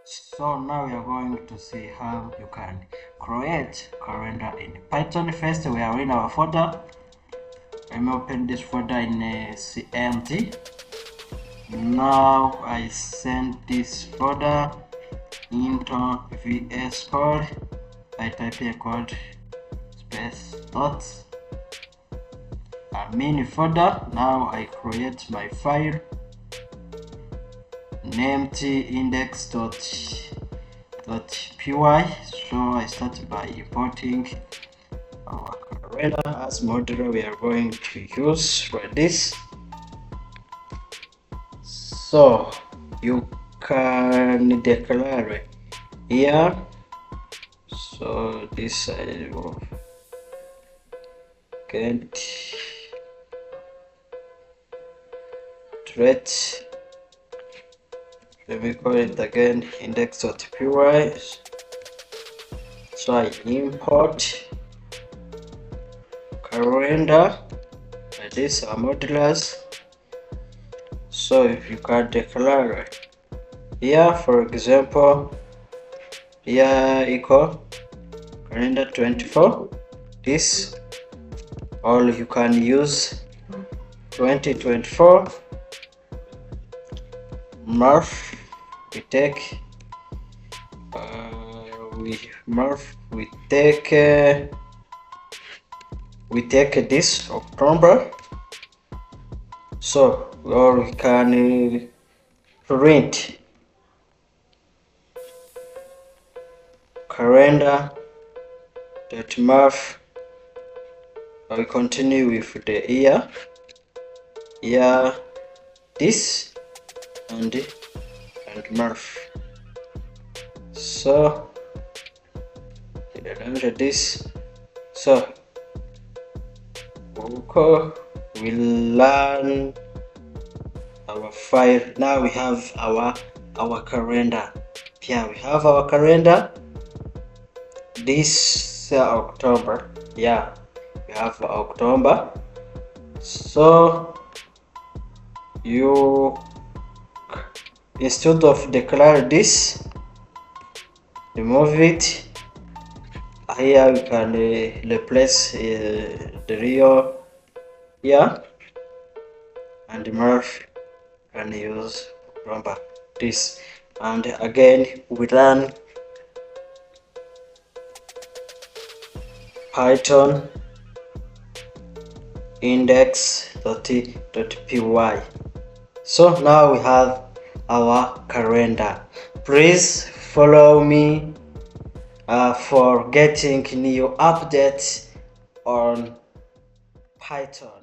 So now we are going to see how you can create calendar in Python. First, we are in our folder. Let me open this folder in CMD. Now I send this folder into VS Code. I type a code space dot a mini folder. Now I create my file named index.py. So I start by importing our calendar as module we are going to use for this. So you can declare here. So this I will get thread. Let me call it again index.py. So I import calendar like this, our modulars. So if you can declare here, for example, here equal calendar 24, this, or you can use 2024 month. We take we take this October. So or we can print calendar that month. We continue with the year this and month. So under this, so we learn our file. Now we have our calendar. Here we have our calendar. This October. Yeah, we have October. So you, instead of declare this, remove it. Here we can replace the real year and month and use number this, and again we run Python index.py. So now we have our calendar. Please follow me for getting new updates on Python.